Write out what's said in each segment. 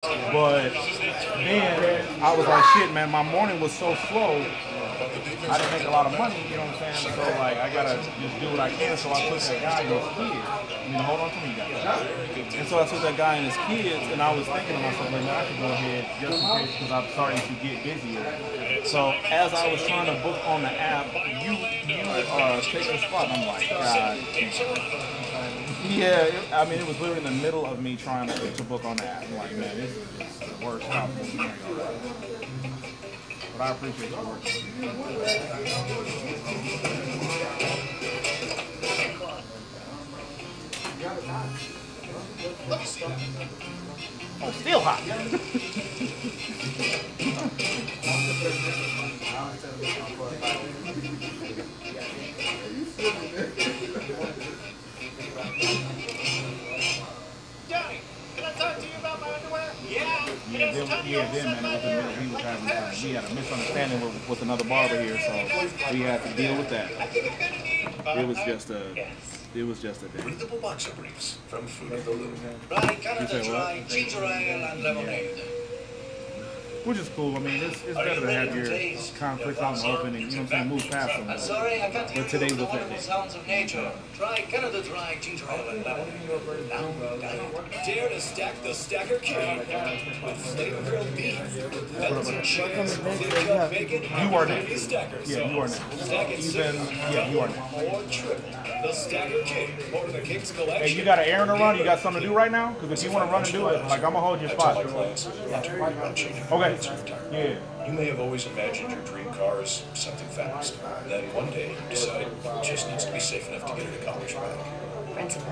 But then I was like, shit, man, my morning was so slow. I didn't make a lot of money, you know what I'm saying? So like, I gotta just do what I can. So I took that guy and his kids. Hold on to me, guys. And so I took that guy and his kids, and I was thinking to myself, like, man, I could go ahead just in case because I'm starting to get busier. So as I was trying to book on the app, you take the spot. And I'm like, God. Yeah, I mean, it was literally in the middle of me trying to book on the app. I'm like, man, this is just the worst possible scenario. But I appreciate your work. Oh, still hot. Johnny, can I talk to you about my underwear? Yeah, then man, we was having we had a misunderstanding with another barber here, so we had to deal with that. It was just a day. Breathable boxer briefs from Fruit of the Loom. Dry, Canada Dry, ginger ale and lemonade. Which is cool. I mean, it's better to have your conflicts out in the open and, you know what I'm saying, move past them. I'm sorry, I can't But hear today the was that wonderful day. sounds of nature. Dry, Canada Dry, ginger ale and lemonade. Dare to stack the Stacker King with flavor grilled beef, melted cheese, thick cut bacon, You are and next. Stacker Yeah, you are sauce. next. Stack it Even, yeah, you are next. or triple. The Stacker King, part of the King's collection. Hey, you got an errand to run? You got something to do right now? Because if you want to run and do it, like, I'm going to hold your spot. Okay. Yeah. You may have always imagined your dream car as something fast. Then one day you decide it just needs to be safe enough to get it to college back. Principal,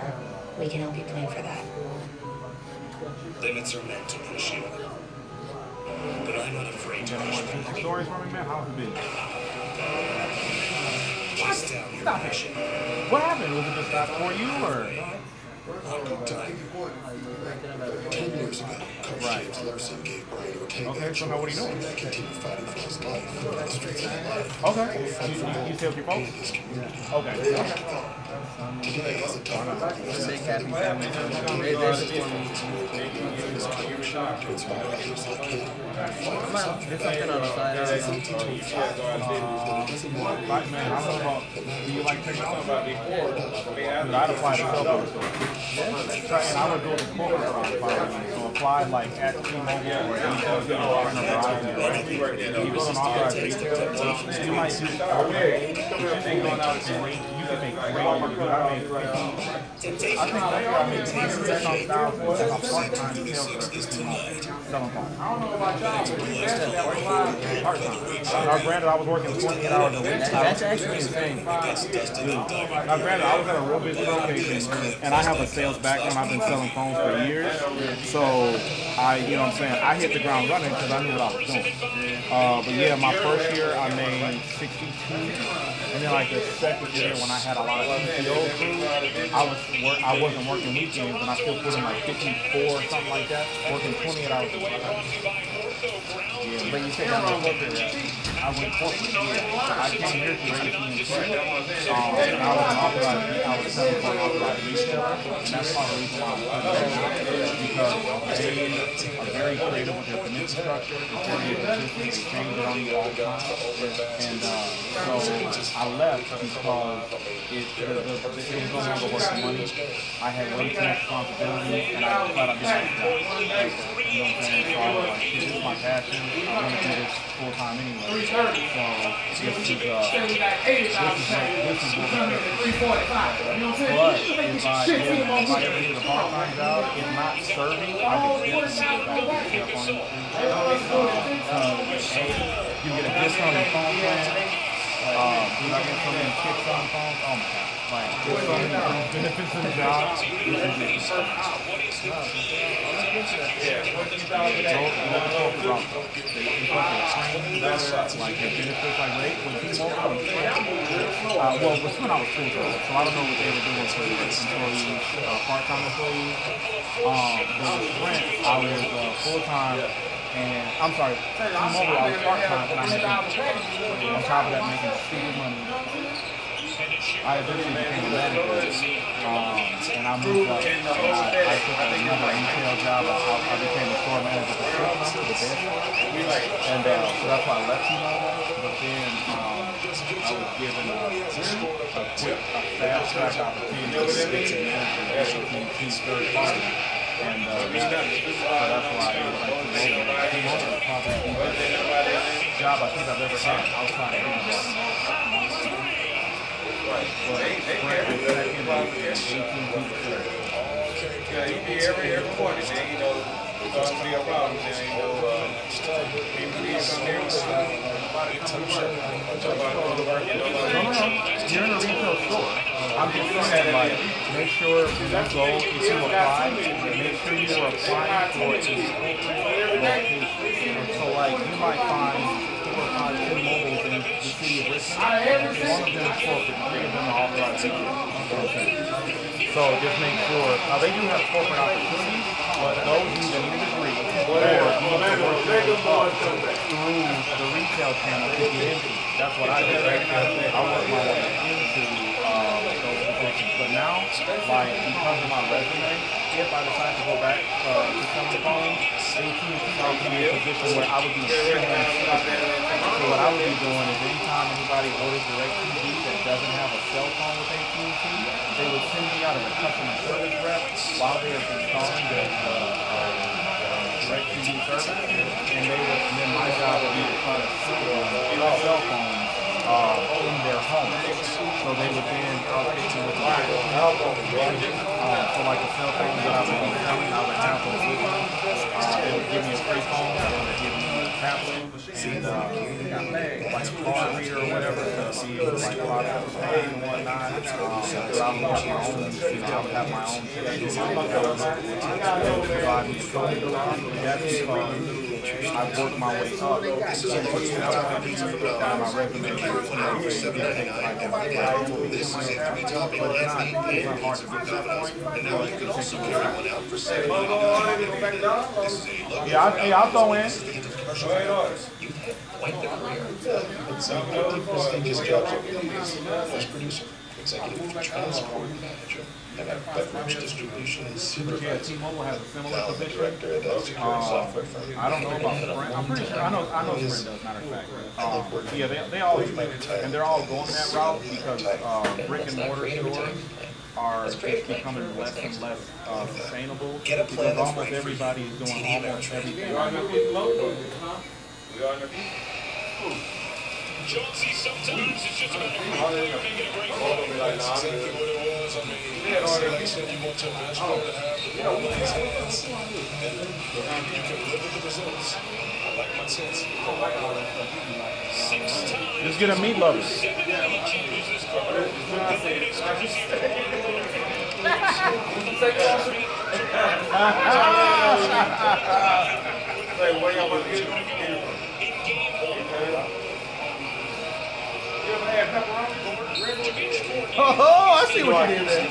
we can help you plan for that. Limits are meant to push you. But I'm not afraid to You got push any back. more stories from me, man? How's it been? Chase down your Stop it. passion. What happened? Was it just not for you, or? Uncle Tiger. 10 years ago, Right. James Larson gave Brian Ortega Okay, so now what are you doing? that continued fighting for his life in the streets of LA. Okay. You stay with your folks? Okay. Today is a time of Big happy family. Come on, get something on the side. Right, man, I don't know about, do you like technology? Dude, I'd apply to Telco. And I would go to corporate around so apply like at T-Mobile or AT&T or Verizon, right? You go to an authorized retailer, you might do okay. If you're going out to rate, you can make great money. I think I made $10,000 as a part-time sales rep selling phones. I don't know about y'all, but part-time. Now, granted, I was working 28 hours a week. That's actually insane. Now, granted, I was at a real busy location, and I have a sales background. I've been selling phones for years, so you know what I'm saying, I hit the ground running because I knew what I was doing. But yeah, my first year, I made 62, and then like the second year, when I had a lot of PTO crew, I wasn't working weekends, and I still put in like 54 or something like that, working 28 hours a week. Yeah, but you said I went corporate, right? I went corporate, yeah. I came here to AT&T, and I was an authorized, I was selling for an authorized retailer, and that's part of the reason why I'm because they are very creative with their commission structure, it's very consistent, they change it on you all the time, and so I left because it was no longer worth the money. I had way too much responsibility, and I flat out didn't like the job. You know what I'm saying? So I was like, shit, this is my passion. I want to do this full time anyway. So this is what we do. But if I ever need a part-time job, if not serving, I would definitely go back to the cell phone industry. You get a discount on phone plan. You know, get so many kicks on phones. Oh my god. Like, there's so many benefits to the job. Like the benefits like rate when T-Mobile well, with when I was full-time, so I don't know what they were doing for employees, part-time employees. But with Sprint, I was full-time, and I'm sorry, T-Mobile, I was part-time, and I'm making, on top of that, making stupid money. I eventually became a manager, and I moved up. And I took another retail job. I became a store manager for Christmas, for the best. And so that's why I left T-Mobile. But then I was given a fast track opportunity to get to manager in third party. And so that's why I was like T-Mobile. T-Mobile is probably the best job I think I've ever had outside of T-Mobile. But Sprint was second and AT&T was third. Yeah, you be every morning, man. You know, it's going to be a problem, man. You know, people need some there. You're in a retail store. I'm just saying, like, make sure you go, if you apply, make sure you are applying for a location. So, like, you might find 4 or 5 T-Mobiles in the city of Richmond. One of them is corporate, 3 of them are authorized to So just make sure. Now, they do have corporate opportunities, but those you either need a degree or you need to work through the retail channel to get into. That's what I did. I worked my way into those positions. But now, like, because of my resume, if I decide to go back to selling phones, AT&T will be in a position where I would be sharing. So what I would be doing is anytime anybody orders DirecTV that doesn't have a cell phone with AT&T, they would send me out as a customer service rep while they were installing the DirecTV service, and then my job would be to try to sell cell phones in their home. So they would then outfit you with so like the cell phones that I would be selling, I would have those with me. They would give me a free phone, they would give me a tablet, and like a card reader or whatever, to be able to like process pay and whatnot. So I would have my own, I would have my own provide me a phone. That's because I worked my way up. My resume This is a 3-top but it's not hard to get to that point. and now you can also carry one out for sale. Yeah, I'll throw in. Some of the prestigious jobs over the years: voice producer, executive transport manager, and at beverage distribution and supervisor. T-Mobile has a similar Now the position. director at a security software firm. I don't know about Sprint. I'm pretty sure. I know Sprint does, matter of fact. Yeah, they all and they're all going that route because brick and mortar stores are just becoming less and less sustainable because almost everybody is doing almost everything. Jonesy, sometimes it's just about making a great call. That's exactly what it was. I mean, like you said, you want your best friend to have the ball in his hands, and you can live with the results. I like my sense. Just get a meat lover. Oh, I see what you did there.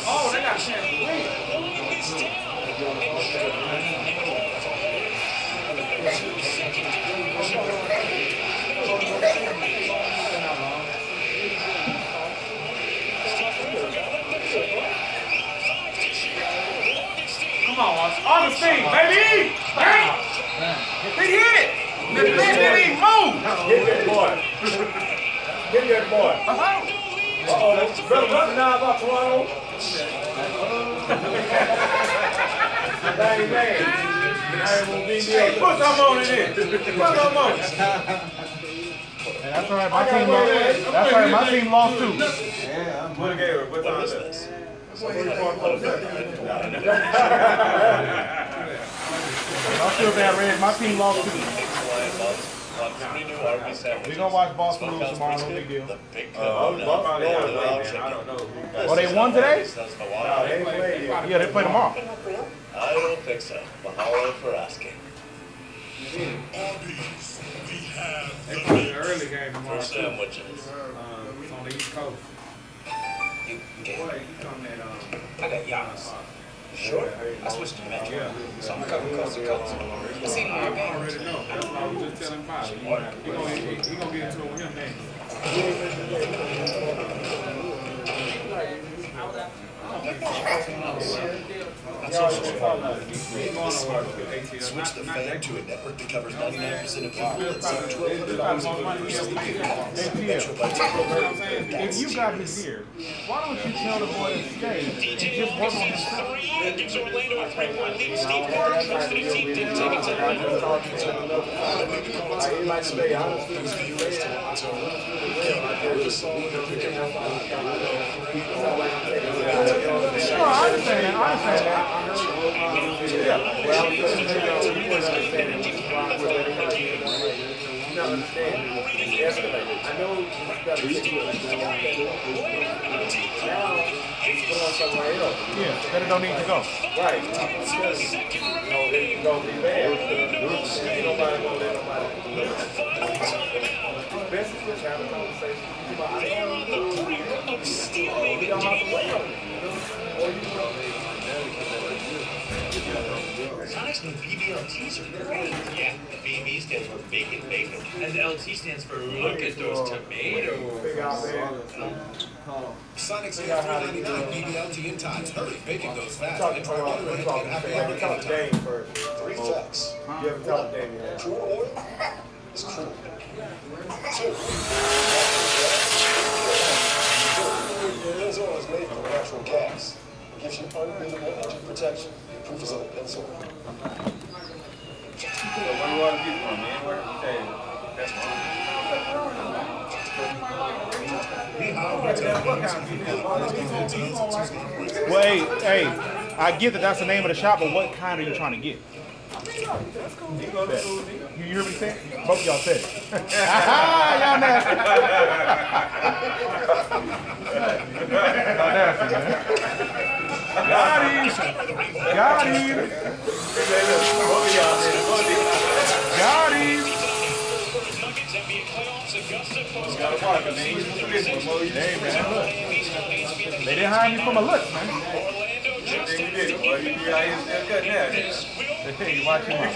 Oh, they got a chance to win. Come on, Augustine, baby! Brother, what's now about Toronto? Bang, bang. Hey, put some on it in. Put some on it. That's all right. My team lost. That's all right. My team lost too. Yeah, I'm good. Okay, what time is this? I feel bad, Red. My team lost too. We're gonna watch Boston lose tomorrow. No big deal. I don't know. Oh, they won today? No, they played. Yeah, they play tomorrow. I don't think so. Mahalo for asking. We have They play an early game tomorrow For too. sandwiches. It's on the East Coast. You Boy, you come at I got Giannis. Sure. I switched to Metro. So I'm covering coast to coast. I see more I games. already know. That's why I was just telling Bob. He gonna get into it with him next. Switch the fan to a network that covers 99% of people at 712 versus the cable. Metro by T-Mobile. If you got his ear, why don't you tell the boy to stay and just work on himself? gives Orlando a 3-point lead. Steve Barnes, most of the team didn't take it to the rim. He likes to stay honest. No, I understand that. I understand that. I know he's got to be now he's going somewhere else. Yeah, that it don't need to go. Right. Because, it's going to be bad. Ain't nobody going to let nobody. Best is just have a conversation. We don't have to wait on it. Sonic's new BBLTs are great. Yeah, the BB stands for bacon bacon. And the LT stands for look at those tomatoes. Big out there. Sonic's new $3.99 BBLT in times. Hurry, bacon goes fast. Talk And to try order ahead and happy hour talk to Dane first. 3 facts. You ever talk to Dane yet? Crude oil is crude. 2. This oil is made from natural gas. It gives you unbeatable engine protection. Proof is in the pencil. Where you want to get from, man? Where you say? That's Well, hey, I get that that's the name of the shop, but what kind are you trying to get? You hear me say? Both of y'all said it. Y'all nasty. Y'all nasty, man. Got him. Got him. Got him. Hey, man, look. They didn't hire me for my looks, man. Hey, watch him out.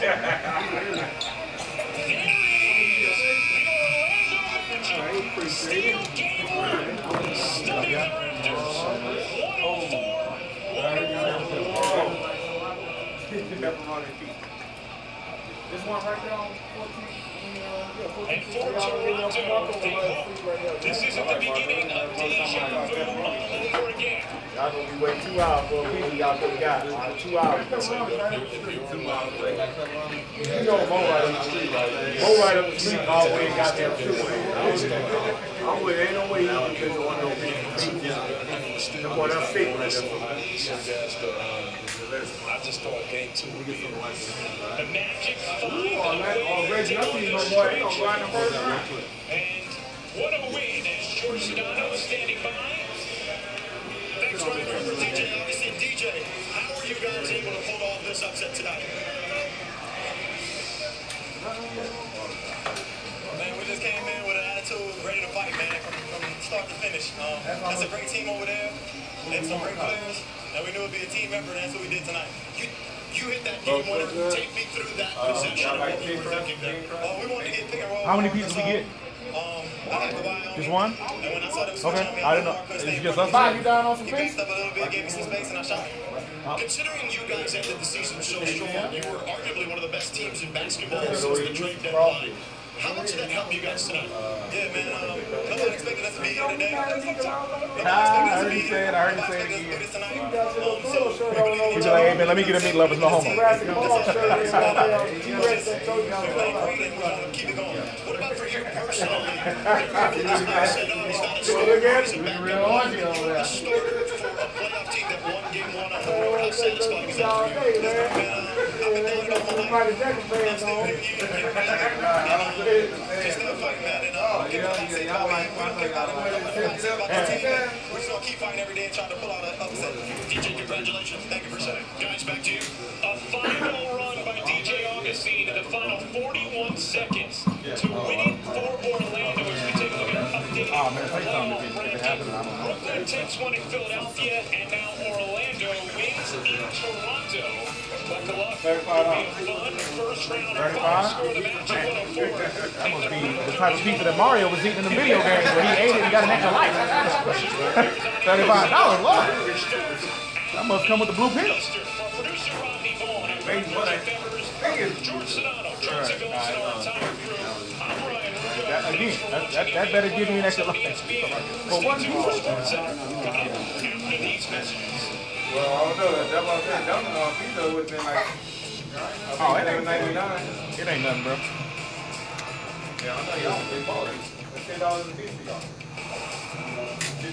This one right there on 14. And for Toronto, this isn't the beginning of deja vu all over again. Y'all gonna be waiting 2 hours for a video y'all could have got. 2 hours. You know Mo right up the street, right? Mo right up the street all the way got there too. I'm with, ain't no way you can get one of those. The boy, that's fake right there. I just thought game 2 would be The Magic Reggie, I see no boy, they gonna go out in the first round. And what a win as George Sedano is standing by. Thanks for DJ. Obviously, DJ, how were you guys able to pull off this upset tonight? Man, we just came in with an attitude, ready to fight, man, from start to finish. That's a great team over there, and some great players, and we knew it'd be a team effort, and that's what we did tonight. You hit that game winner. Take me through that possession of what you were thinking there. We wanted to get pick and roll. How many pieces we get? I had to buy on Just me. one? And when I saw they was Okay, switching on me, I didn't know. couldn't It's stay in just front us of five. him. You down on some He space? backed up a little bit, gave me some space, and I shot him. Considering you guys ended the season so strong, you were arguably one of the best teams in basketball since the trade deadline. How much did that help you guys tonight? Yeah, man. Nobody expected us to be here today. I heard you say it. I heard you say it again. He's like, hey, man, let me get a meat lovers, no homo. Keep it going. What about for you personally? Real orgy over there. Starter for a playoff team that won game 1 on the road. How satisfying is that for you? I've been doing it all my life. I'm still here. Just not fighting that. And we're just going to keep fighting every day and trying to pull out an upset. DJ, congratulations. Thank you for saying. Guys, back to you. A final run by DJ Augustine in the final 41 seconds to win it for Orlando as we take a look at an update. Oh, man, play something if it happens. I don't know. Brooklyn takes one in Philadelphia, and now Orlando wins in Toronto. Buckle up. It'll be a fun first round of 5 score the match at 104. That must be the type of pizza that Mario was eating in the video game where he ate it and got an extra life. $35, Lord. That must come with the blue pill. Producer Rodney Vaughn and George Sedano, Jersey Gold Star entire crew. I'm Ryan Rubio. That better give me an extra life. For one After these messages. Well, I don't know. That's what I said. Domino pizza would have been like, Oh, it ain't $99. It ain't nothing, bro. Yeah, I know y'all big ballers. That's $10 a piece for y'all.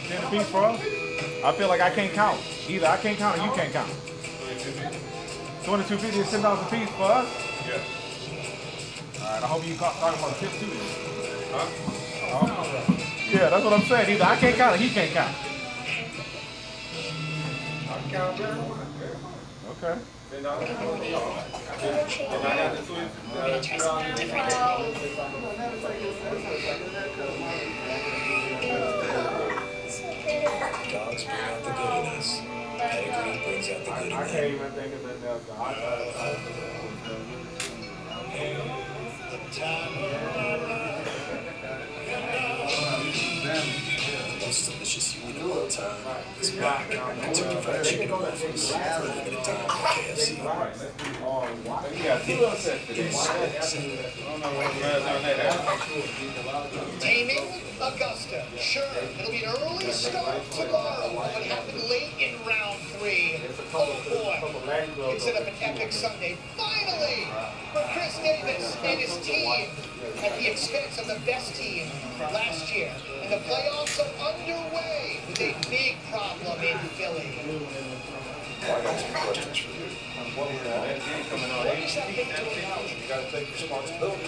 10 a piece for us? I feel like I can't count. Either I can't count or you can't count. 22.50 is $10 a piece for us? Yeah. Alright, I hope you talking about the tip too. Huh? Yeah, that's what I'm saying. Either I can't count or he can't count. Okay. $10 for y'all. And I got the Swiss. Dogs bring out the good in us. Pedigree brings out the good in I them. can't even think of nothing else. The most delicious you eat in a long time is back. Kentucky Fried Chicken and Waffles for a limited time at KFC. Taming Augusta. Sure, it'll be an early start tomorrow. What happened late in round 3? Oh boy. It set up an epic Sunday. Finally, for Chris Davis and his team at the expense of the best team last year. And the playoffs are underway with a big problem in Philly. I got some questions for you. What does that mean to You gotta take responsibility.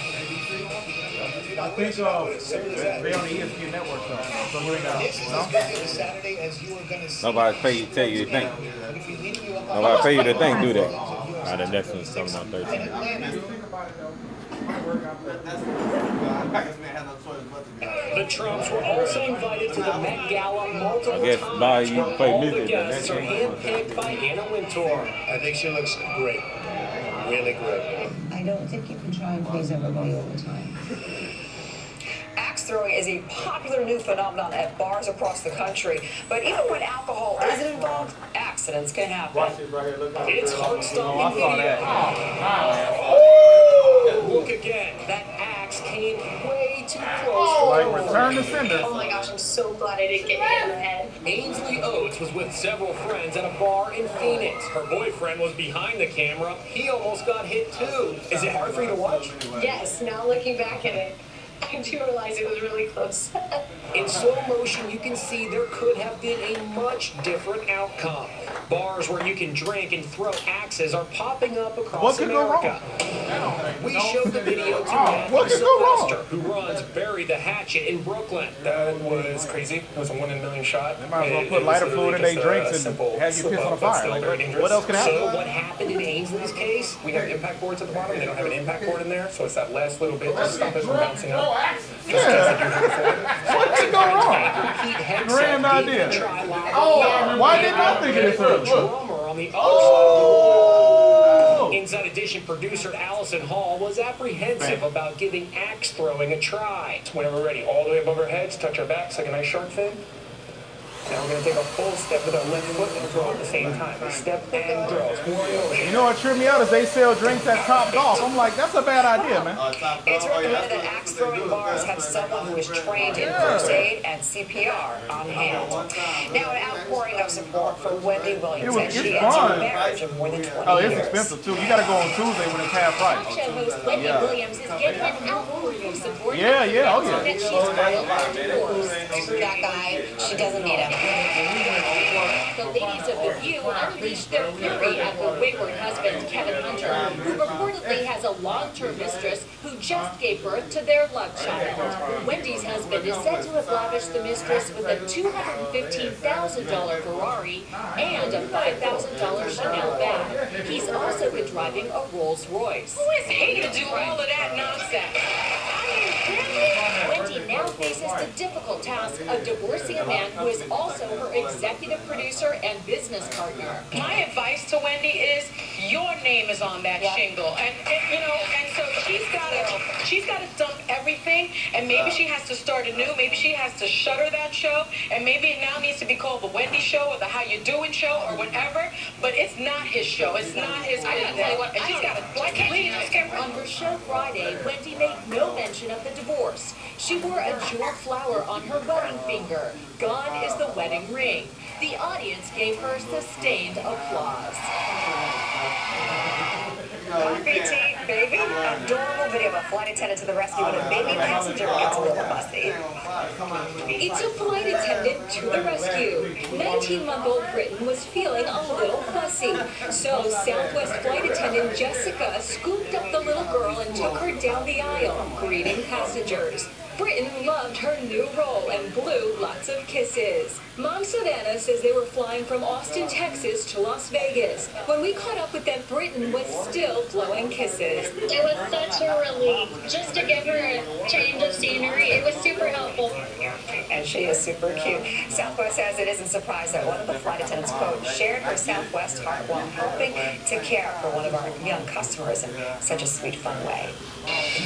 I think they're on the ESPN network though. So you ain't got This is as big of a Saturday as you are going to see. Nobody pay you, tell you to think. Nobody pay you to think, do that. Alright, the next one's coming on 13. The Trumps were also invited to the Met Gala multiple I guess times. by you play All music, the guests but are handpicked by Anna Wintour. I think she looks great. Really great. I don't think you can try and please everybody all the time. Axe throwing is a popular new phenomenon at bars across the country. But even when alcohol isn't involved, accidents can happen. It's heart-stopping video. Look again. That axe came way too close for Like return to sender. Oh my gosh, I'm so glad I didn't get hit in the head. Ainsley Oates was with several friends at a bar in Phoenix. Her boyfriend was behind the camera. He almost got hit too. Is it hard for you to watch? Yes, now looking back at it, I do realize it was really close. In slow motion, you can see there could have been a much different outcome. Bars where you can drink and throw axes are popping up across America. We showed the video to Matthew Sylvester, who runs Bury the Hatchet in Brooklyn. That was crazy. It was a 1 in a million shot. They might as well put lighter fluid in their drinks and have you piss on a fire. Like, what else can happen? So what happened in Ainsley's case? We have impact boards at the bottom. They don't have an impact board in there, so it's that last little bit to stop it from bouncing up. What could go wrong? Grand idea. Oh, why didn't I think of this earlier? Drummer on the other side. Inside Edition producer Allison Hall was apprehensive about giving axe throwing a try. Whenever we're ready, all the way above our heads, touch our backs like a nice shark fin. Now we're going to take a full step with our left foot and throw at the same time. Step and throw. You know what tripped me out is they sell drinks at Top Golf. I'm like, that's a bad idea, man. It's recommended that axe throwing bars have someone who is trained in first aid and CPR on hand. Now, an outpouring of support for Wendy Williams as she ends a marriage of more than 20 years. Oh, it's expensive too. You got to go on Tuesday when it's half price. Talk show host Wendy Williams is getting an outpouring of support. Yeah, yeah, oh yeah. That she's filed for divorce. Screw that guy. She doesn't need him. The ladies of The View unleashed their fury at her wayward husband, Kevin Hunter, who reportedly has a long-term mistress who just gave birth to their love child. Wendy's husband is said to have lavished the mistress with a $215,000 Ferrari and a $5,000 Chanel bag. He's also been driving a Rolls Royce. Who is he to do all of that nonsense? Wendy now faces the difficult task of divorcing a man who is also her executive producer and business partner. My advice to Wendy is your name is on that shingle, and you know, and so she's got to dump everything, and maybe she has to start anew. Maybe she has to shutter that show, and maybe it now needs to be called the Wendy Show or the How You Doing Show or whatever. But it's not his show. It's not his. I gotta tell you what. And she's got to. Why can't she just get rid On her show Friday, Wendy made no mention of the divorce. She wore a jeweled flower on her wedding finger. Gone is the wedding ring. The audience gave her sustained applause. Coffee, tea, baby? Adorable video of a flight attendant to the rescue when a baby passenger gets a little fussy. It's a flight attendant to the rescue. 19-month-old Britton was feeling a little fussy. So Southwest flight attendant Jessica scooped up the little girl and took her down the aisle, greeting passengers. Britton loved her new role and blew lots of kisses. Mom Savannah says they were flying from Austin, Texas to Las Vegas. When we caught up with them, Britton was still blowing kisses. It was such a relief just to give her a change of scenery. It was super helpful. And she is super cute. Southwest says it isn't surprised that one of the flight attendants, quote, shared her Southwest heart while helping to care for one of our young customers in such a sweet, fun way.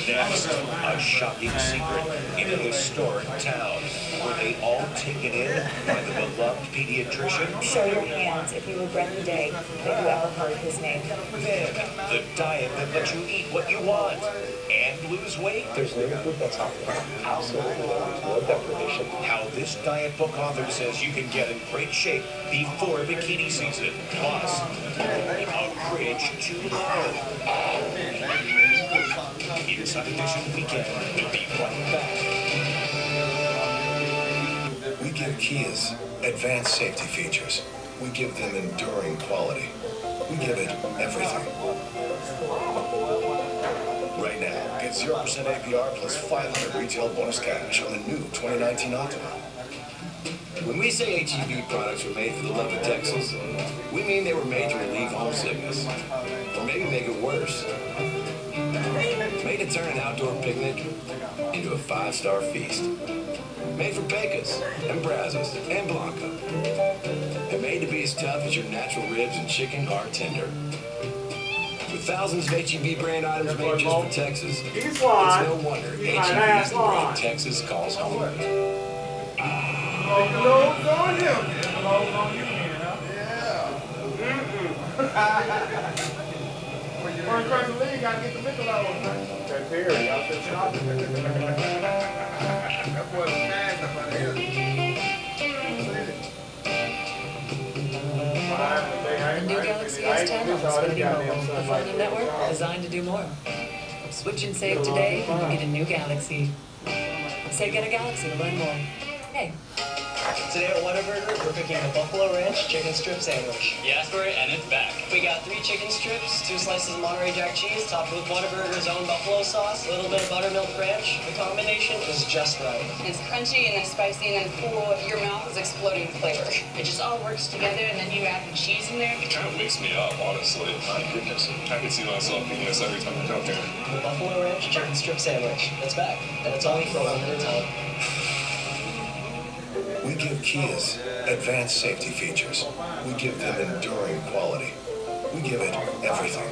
Next, a shocking secret in a historic town. Were they all taken in by the beloved pediatrician? Show your hands if you regret the day that you ever heard his name. Then, the diet that lets you eat what you want and lose weight. There's no food that's absolutely no deprivation. How this diet book author says you can get in great shape before bikini season. Plus, a bridge to love. Inside Edition Weekend. We'll be right back. We give Kias advanced safety features. We give them enduring quality. We give it everything. Right now, get 0% APR plus 500 retail bonus cash on the new 2019 Optima. When we say HEB products were made for the love of Texas, we mean they were made to relieve homesickness. Or maybe make it worse. Made to turn an outdoor picnic into a 5-star feast. Made for Pecos and Brazos and Blanca. And made to be as tough as your natural ribs and chicken are tender. With thousands of HEB brand items made just for Texas, it's no wonder HEB is the brand Texas calls home. First person league, gotta get the Michelob, man. That Perry, I said, stop it. That boy was mad up here. The new Galaxy S10 on Xfinity Mobile, the phone network designed to do more. Switch and save today, and get a new Galaxy. Say get a Galaxy to learn more. Hey. Today at Whataburger, we're cooking the Buffalo Ranch chicken strip sandwich. You asked for it, and it's back. We got 3 chicken strips, 2 slices of Monterey Jack cheese, topped with Whataburger's own buffalo sauce, a little bit of buttermilk ranch. The combination is just right. It's crunchy and then spicy and then full. Your mouth is exploding with flavor. It just all works together, and then you add the cheese in there. It kind of wakes me up, honestly. My goodness, I can see myself eating this every time I come here. The Buffalo Ranch chicken strip sandwich. It's back, and it's only for a limited time. We give Kias advanced safety features. We give them enduring quality. We give it everything.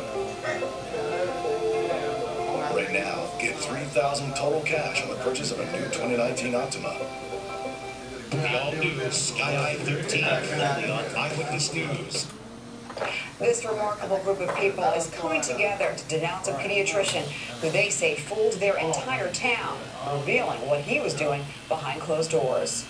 Right now, get $3,000 total cash on the purchase of a new 2019 Optima. The all-new Sky 13, only on Eyewitness News. This remarkable group of people is coming together to denounce a pediatrician who they say fooled their entire town, revealing what he was doing behind closed doors.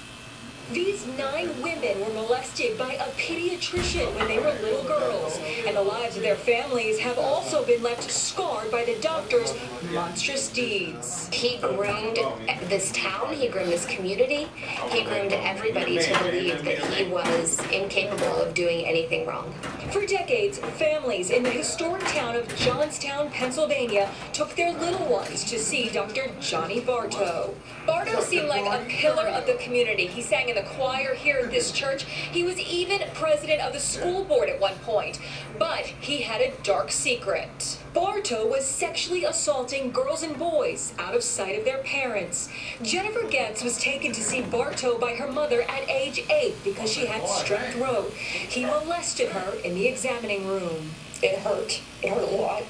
These 9 women were molested by a pediatrician when they were little girls, and the lives of their families have also been left scarred by the doctor's monstrous deeds. He groomed this town, he groomed this community, he groomed everybody to believe that he was incapable of doing anything wrong. For decades, families in the historic town of Johnstown, Pennsylvania, took their little ones to see Dr. Johnny Bartow. Bartow seemed like a pillar of the community. He sang in the choir here at this church. He was even president of the school board at one point. But he had a dark secret. Bartow was sexually assaulting girls and boys out of sight of their parents. Jennifer Getz was taken to see Bartow by her mother at age 8 because she had strep throat. He molested her in the examining room. It hurt. It hurt a lot.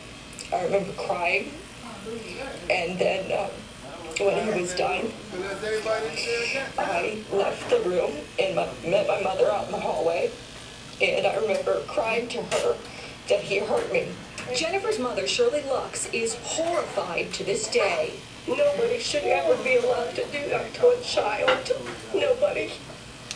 I remember crying. And then when he was done, I left the room and met my mother out in the hallway. And I remember crying to her that he hurt me. Jennifer's mother, Shirley Lux, is horrified to this day. Nobody should ever be allowed to do that to a child. Nobody.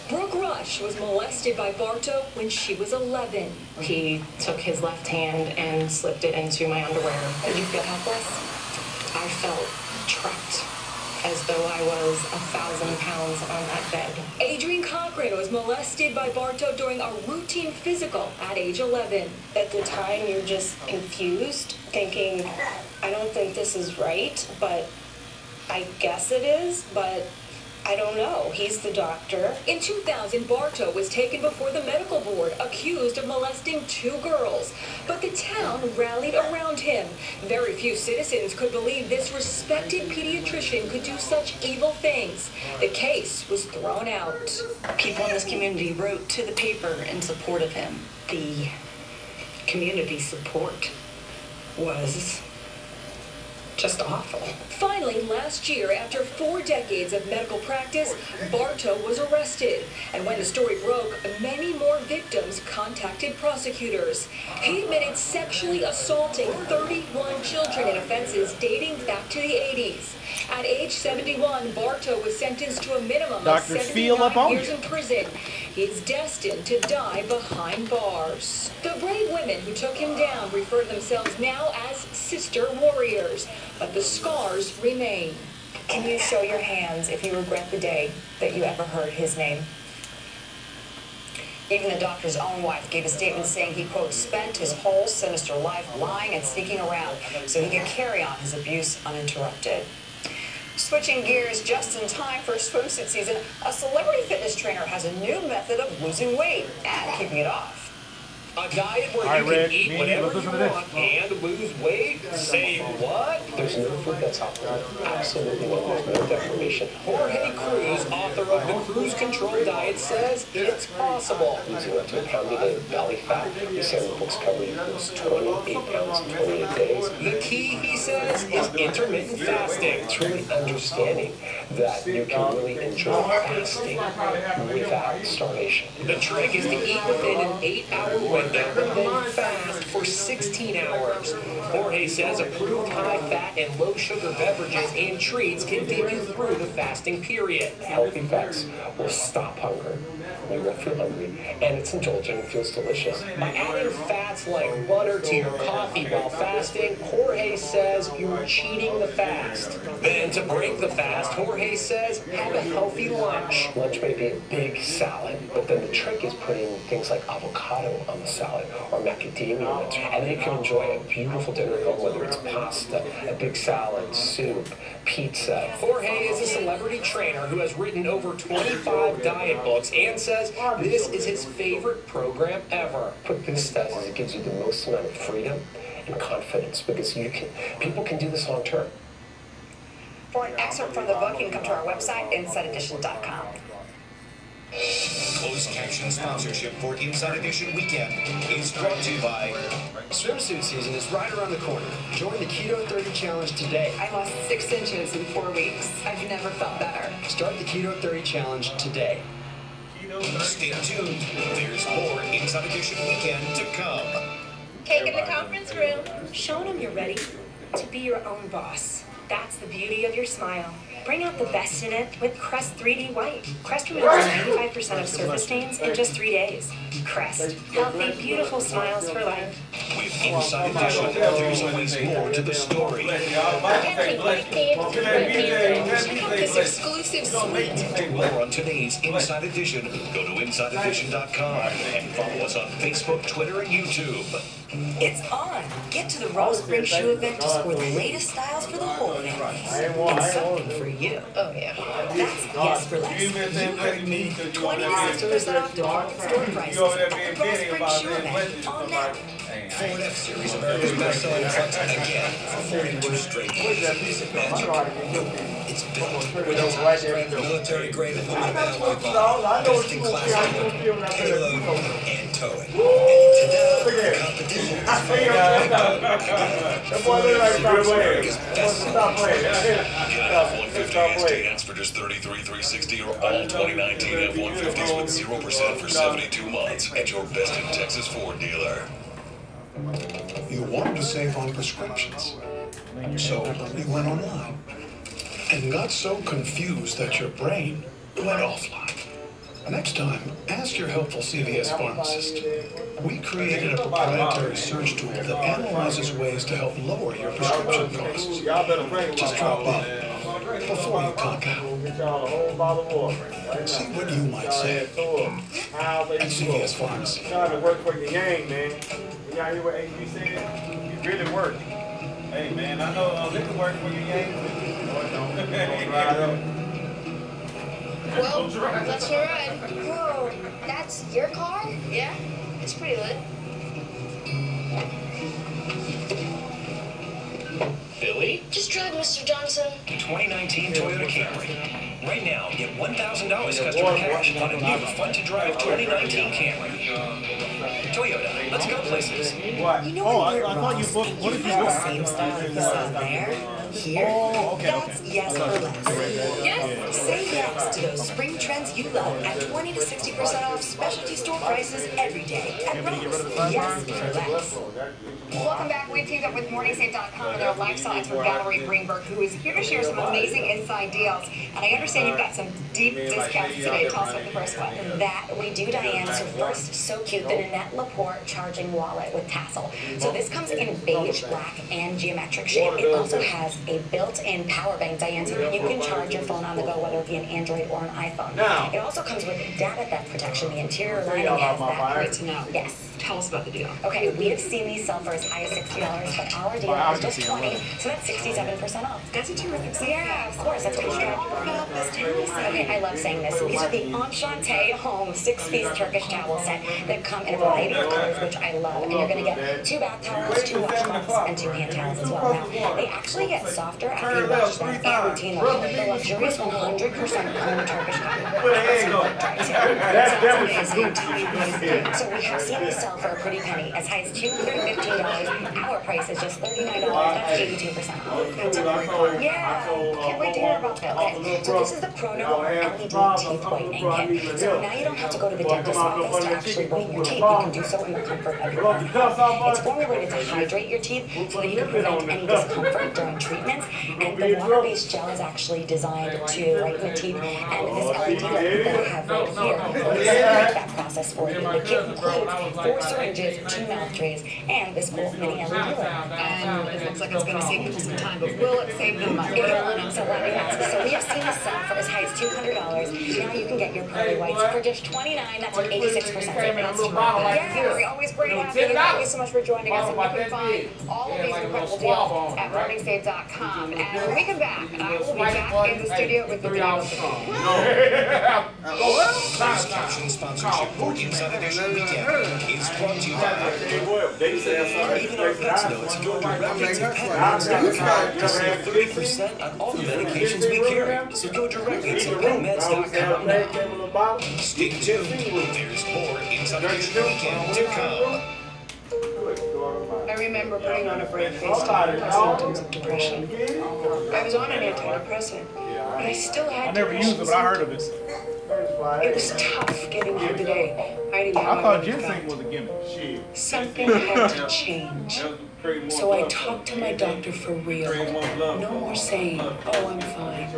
Brooke Rush was molested by Bartow when she was 11. He took his left hand and slipped it into my underwear. Did you feel helpless? I felt trapped, as though I was 1,000 pounds on that bed. Adrienne Cochran was molested by Bartow during a routine physical at age 11. At the time, you're just confused, thinking, I don't think this is right, but I guess it is, but I don't know. He's the doctor. In 2000, Bartow was taken before the medical board, accused of molesting 2 girls. But the town rallied around him. Very few citizens could believe this respected pediatrician could do such evil things. The case was thrown out. People in this community wrote to the paper in support of him. The community support was just awful. Finally, last year, after 4 decades of medical practice, Bartow was arrested. And when the story broke, many more victims contacted prosecutors. He admitted sexually assaulting 31 children in offenses dating back to the 80s. At age 71, Bartow was sentenced to a minimum of 79 years in prison. He is destined to die behind bars. The brave women who took him down refer to themselves now as sister warriors, but the scars remain. Can you show your hands if you regret the day that you ever heard his name? Even the doctor's own wife gave a statement saying he, quote, spent his whole sinister life lying and sneaking around so he could carry on his abuse uninterrupted. Switching gears just in time for swimsuit season, a celebrity fitness trainer has a new method of losing weight and keeping it off. A diet where you can eat whatever you want and lose weight? Say what? There's no food that's off limits. Absolutely no. There's no deprivation. Jorge Cruz, author of the Cruise Control Diet, says it's possible. Losing up to a pound a day of belly fat. The Samuel books cover you lose 28 pounds in 28 days. The key, he says, is intermittent fasting. It's really understanding that you can really enjoy fasting without starvation. The trick is to eat within an 8-hour window and then fast for 16 hours. Jorge says approved high-fat and low-sugar beverages and treats can get you through the fasting period. Healthy fats will stop hunger. You won't feel hungry, and it's indulgent and feels delicious. By adding fats like butter to your coffee while fasting, Jorge says you're cheating the fast. Then to break the fast, Jorge says have a healthy lunch. Lunch may be a big salad, but then the trick is putting things like avocado on the salad or macadamia nuts, and then you can enjoy a beautiful dinner at home, whether it's pasta, a big salad, soup, pizza. Jorge is a celebrity trainer who has written over 25 diet books and says this is his favorite program ever. What this does is it gives you the most amount of freedom and confidence because people can do this long term. For an excerpt from the book, you can come to our website, InsideEdition.com. Closed caption sponsorship for Inside Edition Weekend is brought to you by... Swimsuit season is right around the corner. Join the Keto 30 Challenge today. I lost 6 inches in 4 weeks. I've never felt better. Start the Keto 30 Challenge today. Stay tuned. There's more Inside Edition Weekend to come. Cake in the conference room. Show them you're ready to be your own boss. That's the beauty of your smile. Bring out the best in it with Crest 3D White. Crest removes 95% of surface stains in just 3 days. Crest. Healthy, beautiful smiles for life. With Inside Edition, there's always more to the story. Check out this exclusive suite. For more on today's Inside Edition, go to InsideEdition.com and follow us on Facebook, Twitter, and YouTube. It's on. Get to the Raw Spring Shoe event to score the latest styles for the whole family. And something for you. Oh, yeah. That's yes for less. 20 to 60% off department store prices at the Raw Spring Shoe event on now. Ford F-Series, America's best-selling trucks, again, for 42 straight years. It's built with its high-strength military-grade aluminum alloy body, best-in-class payload, and towing. And today, competition is America's best-selling truck. Get an F-150 SDS for just $33,360 or all 2019 F-150s with 0% for 72 months at your best in Texas Ford dealer. You wanted to save on prescriptions, so you went online and got so confused that your brain went offline. Next time, ask your helpful CVS pharmacist. We created a proprietary search tool that analyzes ways to help lower your prescription costs. Just drop in before you clock out. See what you might say at CVS Pharmacy. Trying to work for your gang, man. Y'all hear what AB said? It really worked. Hey, man, I know liquor work for your gang. Well, let's hear it. Whoa, that's your car? Yeah, it's pretty lit. Billy? Just drive, Mr. Johnson. 2019 Toyota Camry. Right now, get $1,000 customer cash on a new, fun-to-drive 2019 Camry. Toyota, let's go places. What? You know Oh, when I thought you booked. What did you the book? same style you saw there, here. Oh, okay, That's yes or less. Yes. Say yes to those spring trends you love at 20 to 60% off specialty store prices every day at Ross. Yes for less. Welcome back. We teamed up with MorningSafe.com and their lifestyle expert Valerie Greenberg, who is here to share some amazing inside deals. And I understand you've got some deep discounts today. Tell us about the first one. That we do, Diane. So first, so cute, the Nanette Laporte charging wallet with tassel. So this comes in beige, black, and geometric shape. It also has a built-in power bank, Diane, so that you can charge your phone on the go, whether it be an Android or an iPhone. It also comes with data theft protection. The interior lining has that. Great to know. Yes. Tell us about the deal. Okay, we have seen these sell for as high as $60, but our deal is just $20, so that's 67% off. That's a terrific sale. Yeah, of course, that's what Okay, I love saying this. These are the Enchante Home 6-piece Turkish towel set that come in a variety of colors, which I love. And you're going to get 2 bath towels, 2 washcloths, and 2 hand towels as well. Now, they actually get softer after you wash them and retain the luxurious 100% home Turkish cotton. So we have seen these sell for a pretty penny, as high as $215. Our price is just $39. That's 82% off. That's a great one. Yeah, can't wait to hear about that. Okay, so this is the Pro Novo LED teeth whitening kit. So now you don't have to go to the dentist's office to actually whiten your teeth. You can do so in the comfort of your own home. It's formulated to hydrate your teeth so that you can prevent any discomfort during treatments. And the water-based gel is actually designed to whiten the teeth. And this LED light that I have right here will accelerate that process for you. The kit includes 4 syringes, 2 mouth trays, and this cool mini LED light. And it looks like it's going to save people some time, but will it save them money? It will, and I'm so glad you asked. So we have seen this sell for as high as $200. Now you can get your pearly whites for just $29. That's an 86% savings. Yes. Always great having you. Thank you so much for joining us. And you can find all of these incredible deals at MorningSafe.com. And When we come back, I will be back in the studio with the video. Closed caption sponsorship for Inside Edition Weekend is brought to you by even our Pets Notes go directly to PetMeds.com to save 30% on all the medications we carry. So go directly to PetMeds.com now. Stay tuned. There's more Inside Edition Weekend to come. I remember putting on a brave face to hide my symptoms of depression. I was on an antidepressant, but I still had I never used it, but I heard of it. It was tough getting through the day, hiding how I thought ginseng was a gimmick. Shit. Something had to change. So I talked to my doctor for real. No more saying, oh, I'm fine.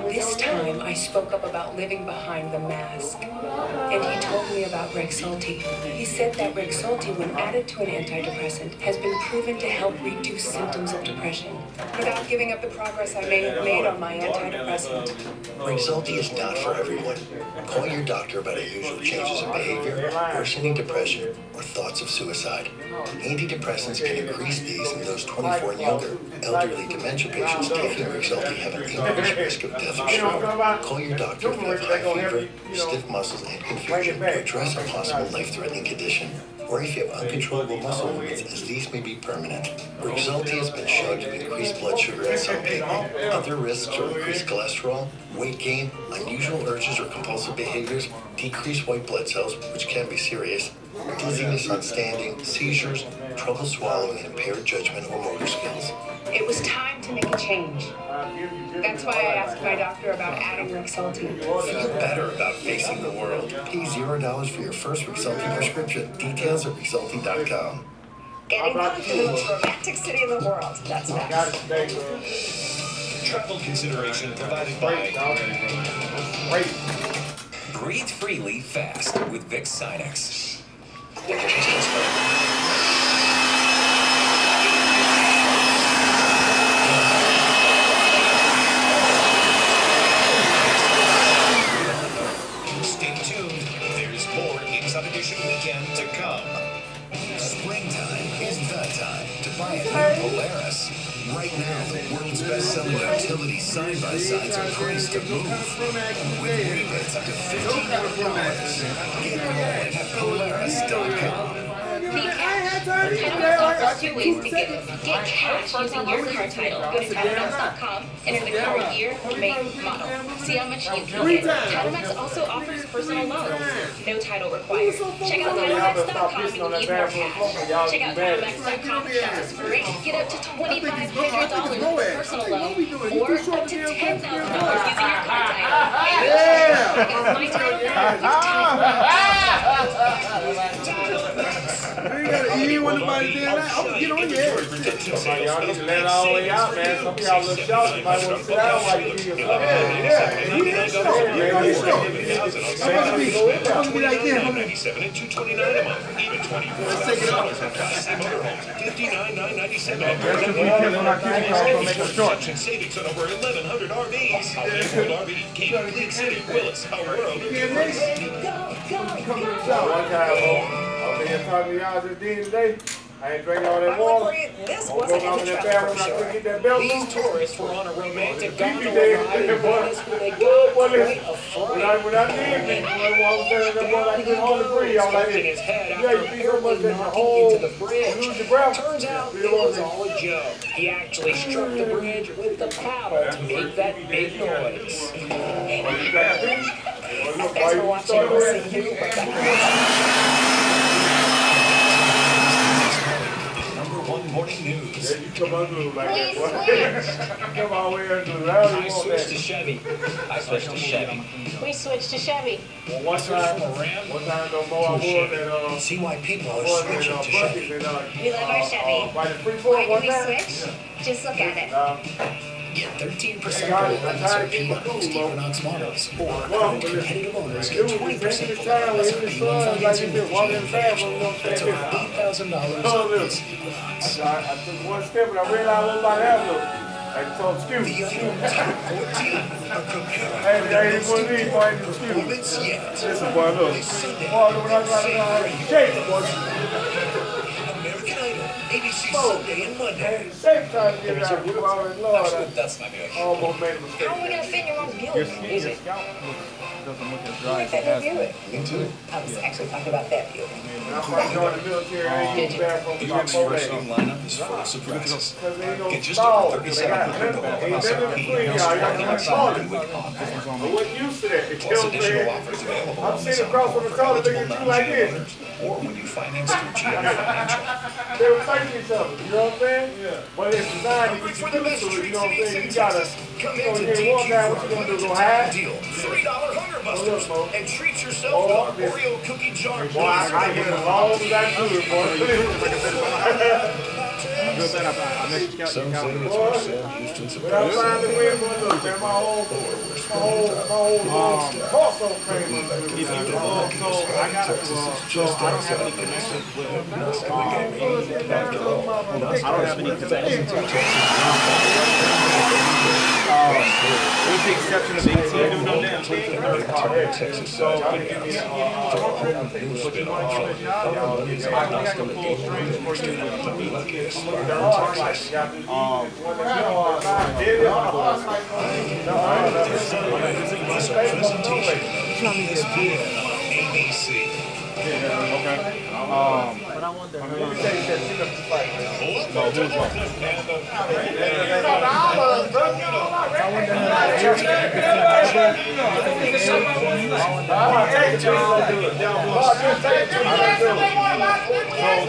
This time I spoke up about living behind the mask. And he told me about Rexulti. He said that Rexulti, when added to an antidepressant, has been proven to help reduce symptoms of depression without giving up the progress I may have made on my antidepressant. Rexulti is not for everyone. Call your doctor about unusual changes in behavior, worsening depression, or thoughts of suicide. Antidepressants can increase these in those 24 and younger. Elderly dementia patients taking Rexulti have an increased risk of death or stroke. Call your doctor if you have high fever, stiff muscles, and confusion to address a possible life-threatening condition, or if you have uncontrollable muscle movements, as these may be permanent. Rexulti has been shown to increase blood sugar in some people. Other risks are increased cholesterol, weight gain, unusual urges or compulsive behaviors, decreased white blood cells, which can be serious, dizziness on standing, seizures, trouble swallowing, and impaired judgment or motor skills. It was time to make a change. That's why I asked my doctor about adding Rexulti. Feel better about facing the world. Pay $0 for your first Rexulti prescription. Details at Rexulti.com. Getting back to the most romantic city in the world. That's next. Travel consideration provided by Breathe Freely Fast with Vicks Sinex. Stay tuned. There's more Inside Edition Weekend to come. Springtime is the time to buy a new Polaris. Right now, the world's best-selling utility side-by-sides are priced to move. With rebates up to $1,500. Get going at Polaris.com. Title offers 2 ways to get cash using your car title. Go to TitleMax.com, enter the car year, make, model. See how much you can get. TitleMax also offers personal loans. No title required. Check out TitleMax.com and get more cash. Check out TitleMax.com and shop us free. Get up to $2,500 for a personal loan or up to $10,000 using your car title. Check out my You want nobody doing that? I'm gonna get on your head. Y'all need to let it all the way out, man. Some of y'all little shots, you might want to sit down while you do your stuff. I'm gonna be like this. $97 and $229 a month. Even $24 on Class C motorhomes. $59,997. And savings on over 1,100 RVs. Outland RV, Cape, League City, Willis, our world. One time, I was here talking to y'all just today. I ain't drinking all that water. This wasn't in the travel show. These tourists were on a romantic gondola ride in Venice where they got quite a fright. When I did, I couldn't hardly breathe. I was like, his head after apparently knocking into the bridge. Turns out it was all a joke. He actually struck the bridge with the paddle to make that big noise. Thanks for watching. We'll see you back. Morning news. Come on, like come on, I switched to Chevy. We switched to Chevy. Well, one time no more I was and see why people are switching to Chevy. We love our Chevy. Why do we switch? Just look at it. Get 13% off MSRP on most Equinox models, or current competitive owners get 20% off MSRP when financing with That's over $8,000 off this Equinox. I took one step and I realized I was about to have them. I told excuse me. Hey, it's one of these points excuse me. This is one of those. American Idol, ABC Sunday and Monday. Same time to get that. You already know that. That's not good. Almost made a mistake. How are we going to fit in your own Your Buick? skin, Is your it? scalp doesn't look as You dry get as that it has new Buick? Me too. I was actually talking about that Buick. I might join the military. I ain't used bathroom for The about 4 days. starting lineup is full of surprises. Because they ain't no Get just stall. over They 37 got quick ain't nothing between y'all. Y'all got outside to and wait on. I wasn't used to that. You Plus know what I'm additional saying? offers available I'm on sitting some across from the car looking eligible at you like non-GM this. owners, or when you finance through GM Financial. They were fighting each other, you know what I'm saying? Yeah. But it's designed to get you used to it, you know what I'm saying? You gotta, Come you know, into you ain't walk down, what you gonna do, go hide? deal. $3 Hunger Busters and treat yourself Oh, to our Oreo cookie jar. Boy, I get as long as I do it, boy. Good that I missed your Some scalp. say it's for Sam Houston's But I finally win one of those, man. My whole torso came up. So I got so I don't have any connections with I don't have any connections with the exception of 18 no damn thing. So I can pull strings for you ABC. Okay. But I wonder.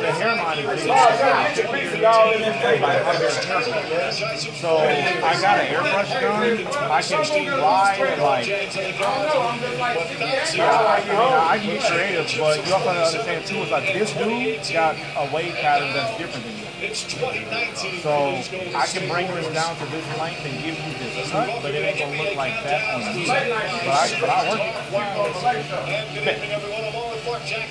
The hairline is big. So I got an airbrush gun. I can fly and like. I can get creative, but you also have to understand too is like this dude got a wave pattern that's different than you. So I can bring this down to this length and give you this cut, but it ain't gonna look like that on you. But I work it.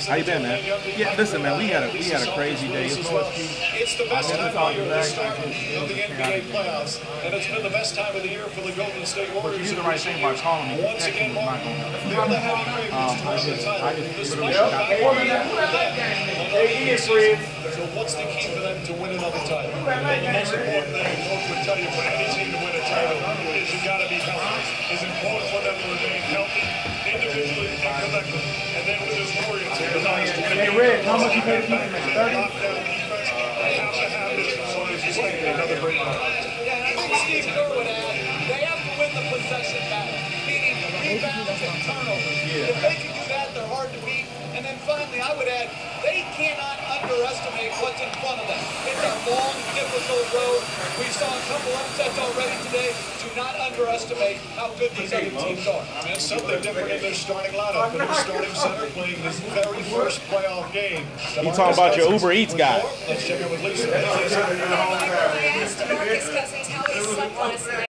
How you been, man? Yeah, listen, man, we had a crazy day. It's the best time of year, the start of the NBA playoffs, and it's been the best time of the year for the Golden State Warriors. But you do the right thing by calling me. Once again, Mark, they're the heavy favorites to win the title. Despite the fact so what's the key for them to win another title? Well, the most important thing Mark would tell you for any team to win a title is you got to be healthy. It's important for them to remain healthy, individually and collectively. And then with this Warriors team, Hey, Red, how much you pay to keep him at 30? they have to have this as long as you stay in another break. Yeah, and I think Steve Kerr would add, they have to win the possession battle, meaning rebounds and turnovers. If they can do that, they're hard to beat. And then finally, I would add, they cannot underestimate what's in front of them. It's a long, difficult road. We saw a couple upsets already today. Do not underestimate how good these other teams are. I mean, it's something different in their starting lineup. In the starting center, playing his very first playoff game. You talking about your Uber Eats guy? Let's check in with Lisa. I asked DeMarcus Cousins how he slept last night.